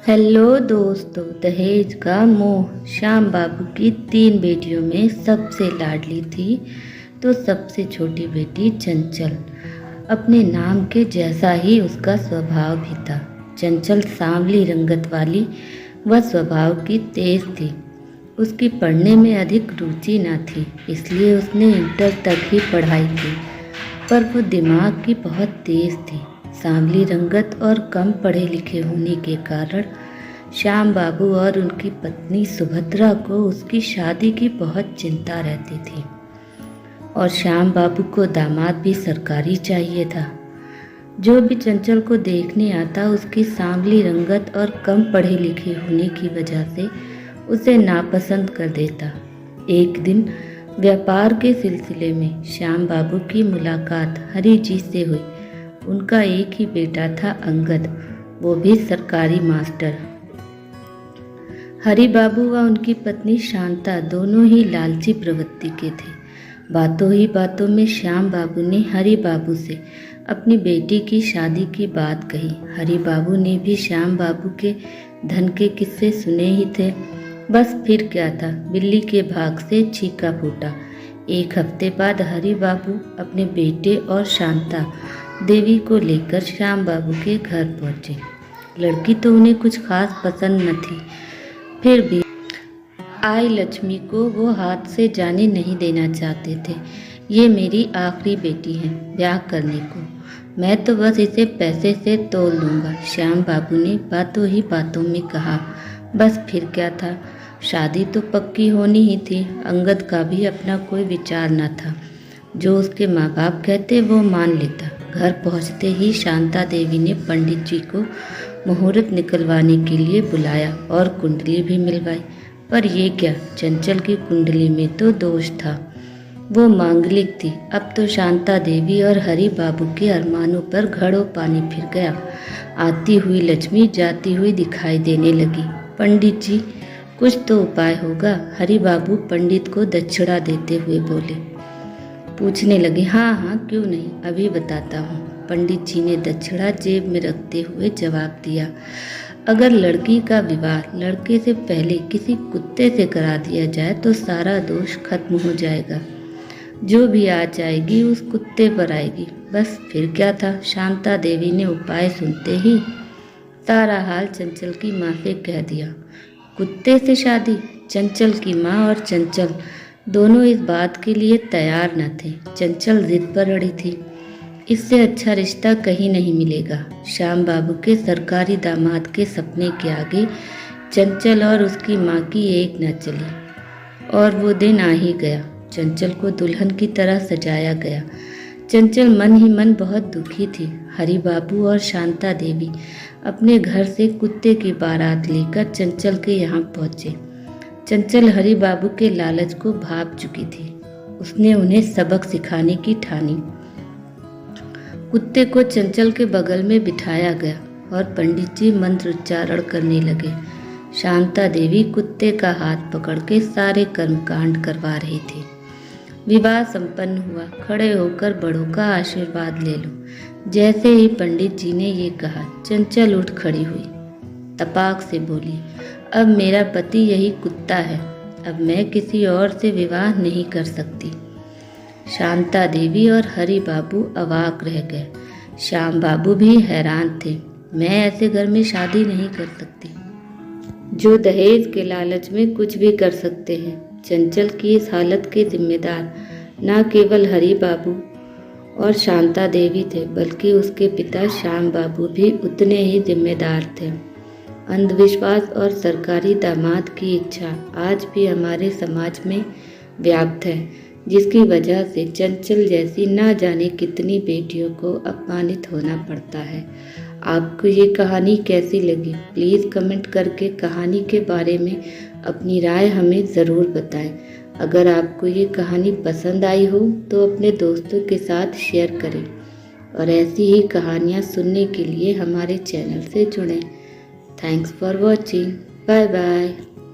Hello दोस्तों, दहेज का मोह श्याम बाबू की 3 बेटियों में सबसे लाडली थी तो सबसे छोटी बेटी चंचल। अपने नाम के जैसा ही उसका स्वभाव भी था। चंचल सांवली रंगत वाली व स्वभाव की तेज थी। उसकी पढ़ने में अधिक रुचि न थी, इसलिए उसने इंटर तक ही पढ़ाई की, पर वो दिमाग की बहुत तेज थी। सांवली रंगत और कम पढ़े लिखे होने के कारण श्याम बाबू और उनकी पत्नी सुभद्रा को उसकी शादी की बहुत चिंता रहती थी और श्याम बाबू को दामाद भी सरकारी चाहिए था। जो भी चंचल को देखने आता उसकी सांवली रंगत और कम पढ़े लिखे होने की वजह से उसे नापसंद कर देता। एक दिन व्यापार के सिलसिले में श्याम बाबू की मुलाकात हरि जी से हुई। उनका एक ही बेटा था अंगद, वो भी सरकारी मास्टर। हरि बाबू व उनकी पत्नी शांता दोनों ही लालची प्रवृत्ति के थे। बातों ही बातों में श्याम बाबू ने हरि बाबू से अपनी बेटी की शादी की बात कही। हरि बाबू ने भी श्याम बाबू के धन के किस्से सुने ही थे। बस फिर क्या था, बिल्ली के भाग से छीका फूटा। एक हफ्ते बाद हरि बाबू अपने बेटे और शांता देवी को लेकर श्याम बाबू के घर पहुंचे। लड़की तो उन्हें कुछ खास पसंद न थी, फिर भी आई लक्ष्मी को वो हाथ से जाने नहीं देना चाहते थे। ये मेरी आखिरी बेटी है ब्याह करने को, मैं तो बस इसे पैसे से तोल दूंगा, श्याम बाबू ने बातों ही बातों में कहा। बस फिर क्या था, शादी तो पक्की होनी ही थी। अंगद का भी अपना कोई विचार न था, जो उसके माँ बाप कहते वो मान लेता। घर पहुँचते ही शांता देवी ने पंडित जी को मुहूर्त निकलवाने के लिए बुलाया और कुंडली भी मिलवाई। पर ये क्या, चंचल की कुंडली में तो दोष था, वो मांगलिक थी। अब तो शांता देवी और हरि बाबू के अरमानों पर घड़ों पानी फिर गया। आती हुई लक्ष्मी जाती हुई दिखाई देने लगी। पंडित जी, कुछ तो उपाय होगा, हरि बाबू पंडित को दक्षिणा देते हुए बोले। पूछने लगे, हाँ हाँ क्यों नहीं, अभी बताता हूँ। पंडित जी ने दक्षिणा जेब में रखते हुए जवाब दिया, अगर लड़की का विवाह लड़के से पहले किसी कुत्ते से करा दिया जाए तो सारा दोष खत्म हो जाएगा। जो भी आ जाएगी उस कुत्ते पर आएगी। बस फिर क्या था, शांता देवी ने उपाय सुनते ही सारा हाल चंचल की माँ से कह दिया। कुत्ते से शादी? चंचल की माँ और चंचल दोनों इस बात के लिए तैयार न थे। चंचल जिद पर अड़ी थी, इससे अच्छा रिश्ता कहीं नहीं मिलेगा। श्याम बाबू के सरकारी दामाद के सपने के आगे चंचल और उसकी माँ की एक न चली और वो दिन आ ही गया। चंचल को दुल्हन की तरह सजाया गया। चंचल मन ही मन बहुत दुखी थी। हरि बाबू और शांता देवी अपने घर से कुत्ते की बारात लेकर चंचल के यहाँ पहुँचे। चंचल हरि बाबू के लालच को भाप चुकी थी। उसने उन्हें सबक सिखाने की ठानी। कुत्ते को चंचल के बगल में बिठाया गया और पंडित जी मंत्र उच्चारण करने लगे। शांता देवी कुत्ते का हाथ पकड़ के सारे कर्मकांड करवा रही थी। विवाह संपन्न हुआ। खड़े होकर बड़ों का आशीर्वाद ले लो। जैसे ही पंडित जी ने ये कहा, चंचल उठ खड़ी हुई, तपाक से बोली, अब मेरा पति यही कुत्ता है, अब मैं किसी और से विवाह नहीं कर सकती। शांता देवी और हरि बाबू अवाक रह गए। श्याम बाबू भी हैरान थे। मैं ऐसे घर में शादी नहीं कर सकती, जो दहेज के लालच में कुछ भी कर सकते हैं। चंचल की इस हालत के जिम्मेदार न केवल हरि बाबू और शांता देवी थे, बल्कि उसके पिता श्याम बाबू भी उतने ही जिम्मेदार थे। अंधविश्वास और सरकारी दामाद की इच्छा आज भी हमारे समाज में व्याप्त है, जिसकी वजह से चंचल जैसी ना जाने कितनी बेटियों को अपमानित होना पड़ता है। आपको ये कहानी कैसी लगी? प्लीज़ कमेंट करके कहानी के बारे में अपनी राय हमें ज़रूर बताएं। अगर आपको ये कहानी पसंद आई हो तो अपने दोस्तों के साथ शेयर करें और ऐसी ही कहानियाँ सुनने के लिए हमारे चैनल से जुड़ें। Thanks for watching. Bye bye.